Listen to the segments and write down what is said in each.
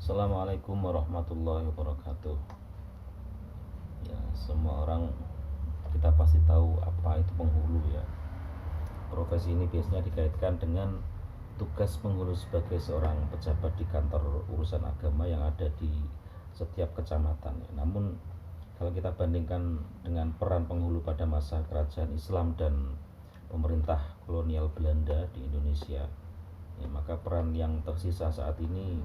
Assalamualaikum warahmatullahi wabarakatuh. Ya, semua orang kita pasti tahu apa itu penghulu ya. Profesi ini biasanya dikaitkan dengan tugas penghulu sebagai seorang pejabat di kantor urusan agama yang ada di setiap kecamatan ya. Namun kalau kita bandingkan dengan peran penghulu pada masa kerajaan Islam dan pemerintah kolonial Belanda di Indonesia, ya, maka peran yang tersisa saat ini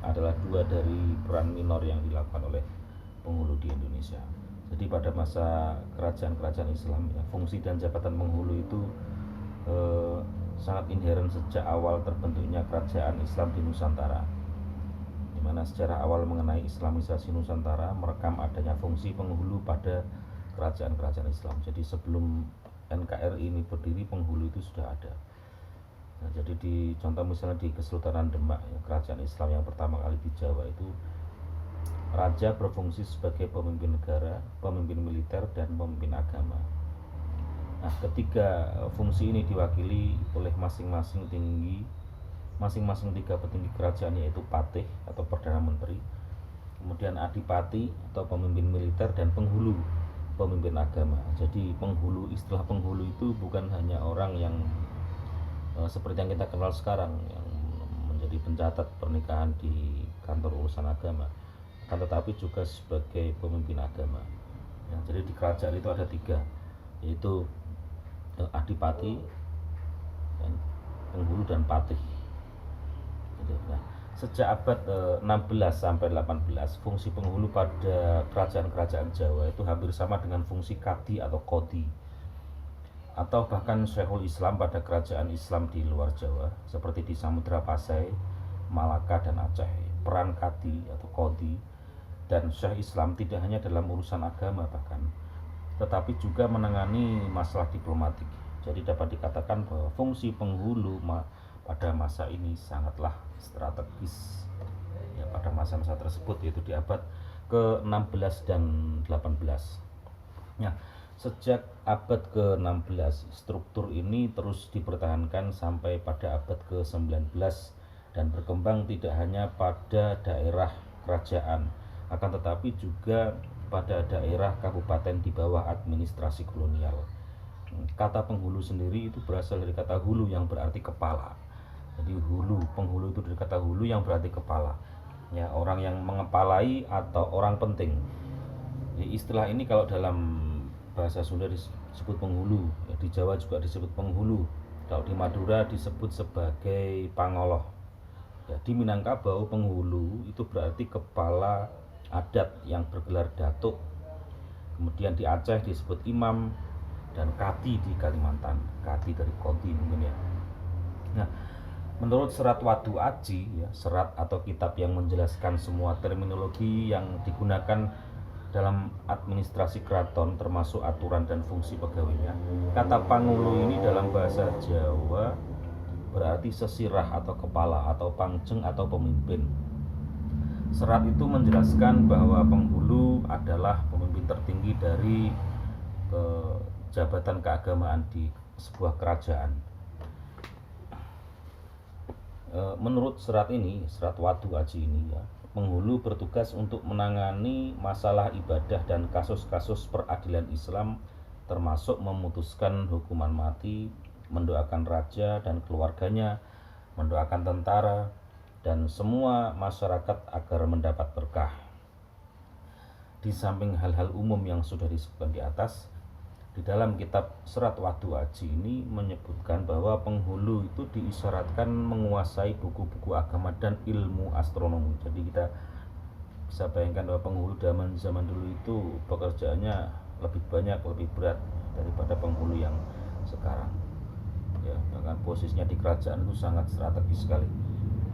adalah dua dari peran minor yang dilakukan oleh penghulu di Indonesia. Jadi pada masa kerajaan-kerajaan Islam ya, fungsi dan jabatan penghulu itu sangat inheren sejak awal terbentuknya kerajaan Islam di Nusantara, di mana sejarah awal mengenai Islamisasi Nusantara merekam adanya fungsi penghulu pada kerajaan-kerajaan Islam. Jadi sebelum NKRI ini berdiri, penghulu itu sudah ada. Nah, jadi di contoh misalnya di Kesultanan Demak ya, kerajaan Islam yang pertama kali di Jawa itu, raja berfungsi sebagai pemimpin negara, pemimpin militer, dan pemimpin agama. Nah, ketiga fungsi ini diwakili oleh masing-masing tiga petinggi kerajaan, yaitu patih atau perdana menteri, kemudian adipati atau pemimpin militer, dan penghulu pemimpin agama. Jadi istilah penghulu itu bukan hanya orang yang seperti yang kita kenal sekarang yang menjadi pencatat pernikahan di kantor urusan agama, akan tetapi juga sebagai pemimpin agama ya. Jadi di kerajaan itu ada tiga, yaitu adipati, dan penghulu, dan patih. Nah, sejak abad 16 sampai 18, fungsi penghulu pada kerajaan-kerajaan Jawa itu hampir sama dengan fungsi kadi atau kodi, atau bahkan Syekhul Islam pada kerajaan Islam di luar Jawa seperti di Samudra Pasai, Malaka, dan Aceh. Peran kadi atau kodi dan Syekh Islam tidak hanya dalam urusan agama bahkan, tetapi juga menangani masalah diplomatik. Jadi dapat dikatakan bahwa fungsi penghulu pada masa ini sangatlah strategis ya, pada masa-masa tersebut, yaitu di abad ke-16 dan 18. Nah, sejak abad ke-16, struktur ini terus dipertahankan sampai pada abad ke-19 dan berkembang tidak hanya pada daerah kerajaan, akan tetapi juga pada daerah kabupaten di bawah administrasi kolonial. Kata penghulu sendiri itu berasal dari kata hulu yang berarti kepala. Jadi penghulu itu dari kata hulu yang berarti kepala. Ya, orang yang mengepalai atau orang penting. Jadi istilah ini kalau dalam bahasa Sunda disebut penghulu, ya, di Jawa juga disebut penghulu. Kalau di Madura disebut sebagai pangoloh. Ya, di Minangkabau penghulu itu berarti kepala adat yang bergelar datuk. Kemudian di Aceh disebut imam, dan kadi di Kalimantan, kadi dari kodi mungkin ya. Nah, menurut Serat Wadu Aji ya, serat atau kitab yang menjelaskan semua terminologi yang digunakan dalam administrasi keraton termasuk aturan dan fungsi pegawainya, kata pangulu ini dalam bahasa Jawa berarti sesirah atau kepala, atau pangjeng atau pemimpin. Serat itu menjelaskan bahwa penghulu adalah pemimpin tertinggi dari jabatan keagamaan di sebuah kerajaan. Menurut serat ini, Serat Wadu Aji ini ya, penghulu bertugas untuk menangani masalah ibadah dan kasus-kasus peradilan Islam, termasuk memutuskan hukuman mati, mendoakan raja dan keluarganya, mendoakan tentara, dan semua masyarakat agar mendapat berkah. Di samping hal-hal umum yang sudah disebutkan di atas, di dalam kitab Serat Wadu Aji ini menyebutkan bahwa penghulu itu diisyaratkan menguasai buku-buku agama dan ilmu astronomi. Jadi kita bisa bayangkan bahwa penghulu zaman dulu itu pekerjaannya lebih banyak, lebih berat daripada penghulu yang sekarang. Ya, bahkan posisinya di kerajaan itu sangat strategis sekali.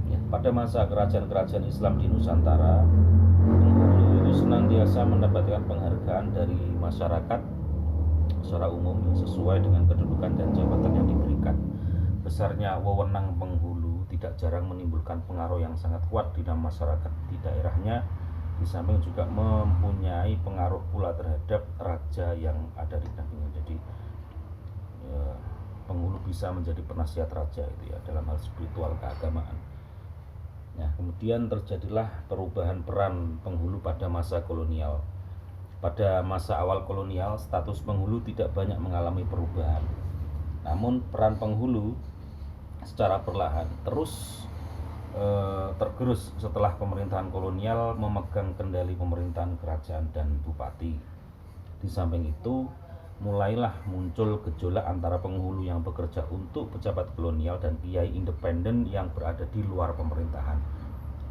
Ya, pada masa kerajaan-kerajaan Islam di Nusantara, penghulu itu senantiasa mendapatkan penghargaan dari masyarakat secara umum sesuai dengan kedudukan dan jabatan yang diberikan. Besarnya wewenang penghulu tidak jarang menimbulkan pengaruh yang sangat kuat di dalam masyarakat di daerahnya, di samping juga mempunyai pengaruh pula terhadap raja yang ada di dalamnya. Jadi ya, penghulu bisa menjadi penasihat raja itu ya dalam hal spiritual keagamaan. Nah, Kemudian terjadilah perubahan peran penghulu pada masa kolonial. Pada masa awal kolonial, status penghulu tidak banyak mengalami perubahan. Namun peran penghulu secara perlahan terus tergerus setelah pemerintahan kolonial memegang kendali pemerintahan kerajaan dan bupati. Di samping itu, mulailah muncul gejolak antara penghulu yang bekerja untuk pejabat kolonial dan kiai independen yang berada di luar pemerintahan.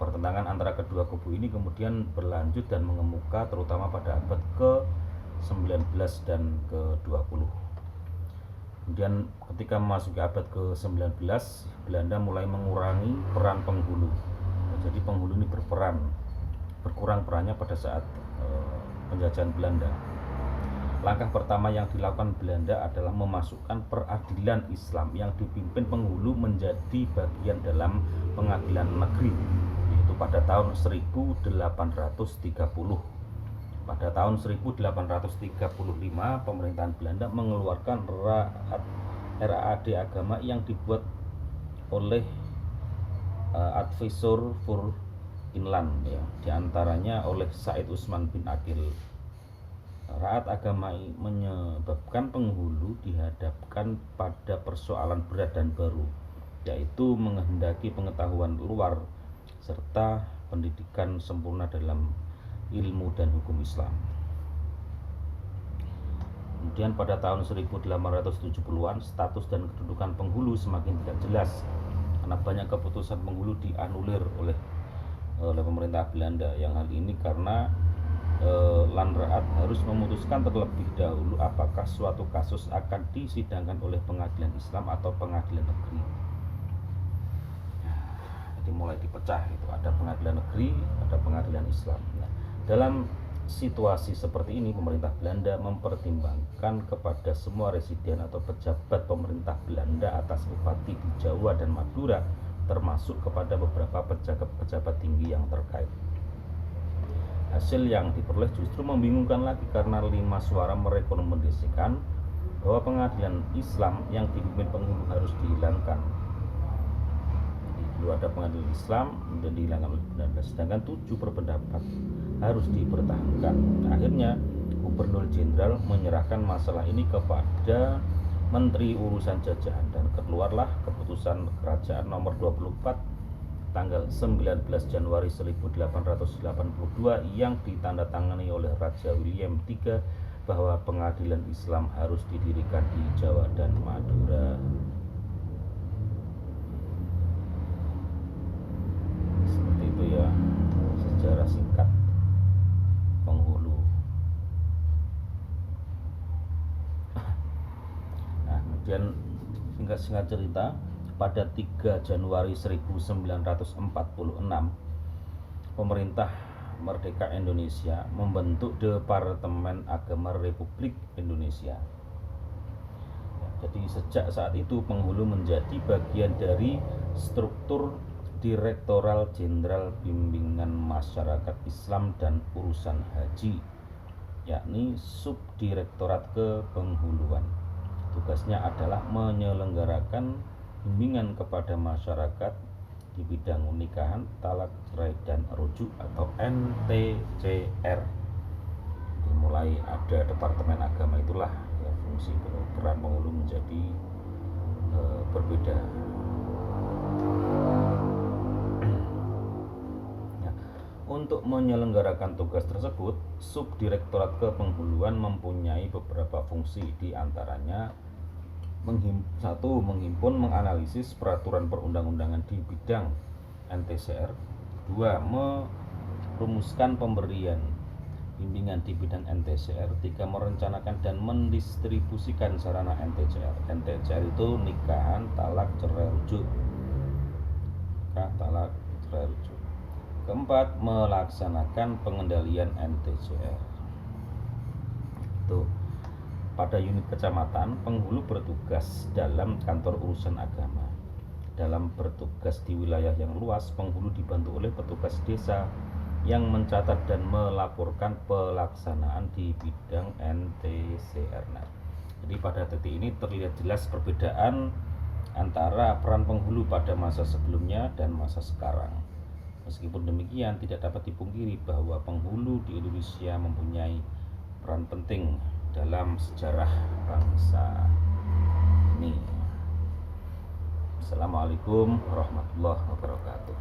Pertentangan antara kedua kubu ini kemudian berlanjut dan mengemuka terutama pada abad ke-19 dan ke-20. Kemudian ketika memasuki abad ke-19, Belanda mulai mengurangi peran penghulu. Jadi penghulu ini berkurang perannya pada saat penjajahan Belanda. Langkah pertama yang dilakukan Belanda adalah memasukkan peradilan Islam yang dipimpin penghulu menjadi bagian dalam pengadilan negeri, yaitu pada tahun 1830. Pada tahun 1835, pemerintahan Belanda mengeluarkan RAAD agama yang dibuat oleh Advisor voor Inland, ya, diantaranya oleh Said Usman bin Akil. RAAD agama menyebabkan penghulu dihadapkan pada persoalan berat dan baru, yaitu menghendaki pengetahuan luar serta pendidikan sempurna dalam ilmu dan hukum Islam. Kemudian pada tahun 1870-an status dan kedudukan penghulu semakin tidak jelas karena banyak keputusan penghulu dianulir oleh pemerintah Belanda. Yang hal ini karena Landraat harus memutuskan terlebih dahulu apakah suatu kasus akan disidangkan oleh pengadilan Islam atau pengadilan negeri. Jadi mulai dipecah itu, ada pengadilan negeri, ada pengadilan Islam. Nah, dalam situasi seperti ini pemerintah Belanda mempertimbangkan kepada semua residen atau pejabat pemerintah Belanda atas bupati di Jawa dan Madura, termasuk kepada beberapa pejabat tinggi yang terkait. Hasil yang diperoleh justru membingungkan lagi karena 5 suara merekomendasikan bahwa pengadilan Islam yang dipimpin penghulu harus dihilangkan. Jadi dulu ada pengadilan Islam dan dihilangkan oleh Belanda, sedangkan 7 berpendapat harus dipertahankan. Akhirnya Gubernur Jenderal menyerahkan masalah ini kepada Menteri Urusan Jajahan dan keluarlah keputusan Kerajaan nomor 24 tanggal 19 Januari 1882 yang ditandatangani oleh Raja William III bahwa pengadilan Islam harus didirikan di Jawa dan Madura. Seperti itu ya sejarah singkat penghulu. Nah, kemudian singkat cerita, pada 3 Januari 1946, pemerintah Merdeka Indonesia membentuk Departemen Agama Republik Indonesia. Jadi sejak saat itu penghulu menjadi bagian dari struktur Direktoral Jenderal Bimbingan Masyarakat Islam dan Urusan Haji, yakni Subdirektorat Kepenghuluan. Tugasnya adalah menyelenggarakan bimbingan kepada masyarakat di bidang nikahan, talak, cerai, dan rujuk atau NTCR. Dimulai ada Departemen Agama itulah ya, fungsi peran penghulu menjadi berbeda. Ya, untuk menyelenggarakan tugas tersebut, Subdirektorat Kepenghuluan mempunyai beberapa fungsi, diantaranya menghimpun, menganalisis peraturan perundang-undangan di bidang NTCR. 2. Merumuskan pemberian bimbingan di bidang NTCR. 3. Merencanakan dan mendistribusikan sarana NTCR. NTCR itu nikahan, talak, cerai, rujuk. Talak, cerai, rujuk. 4. Melaksanakan pengendalian NTCR. Itu. Pada unit kecamatan, penghulu bertugas dalam kantor urusan agama. Dalam bertugas di wilayah yang luas, penghulu dibantu oleh petugas desa yang mencatat dan melaporkan pelaksanaan di bidang NTCR. Nah, jadi pada titik ini terlihat jelas perbedaan antara peran penghulu pada masa sebelumnya dan masa sekarang. Meskipun demikian, tidak dapat dipungkiri bahwa penghulu di Indonesia mempunyai peran penting dalam sejarah bangsa ini. Assalamualaikum warahmatullahi wabarakatuh.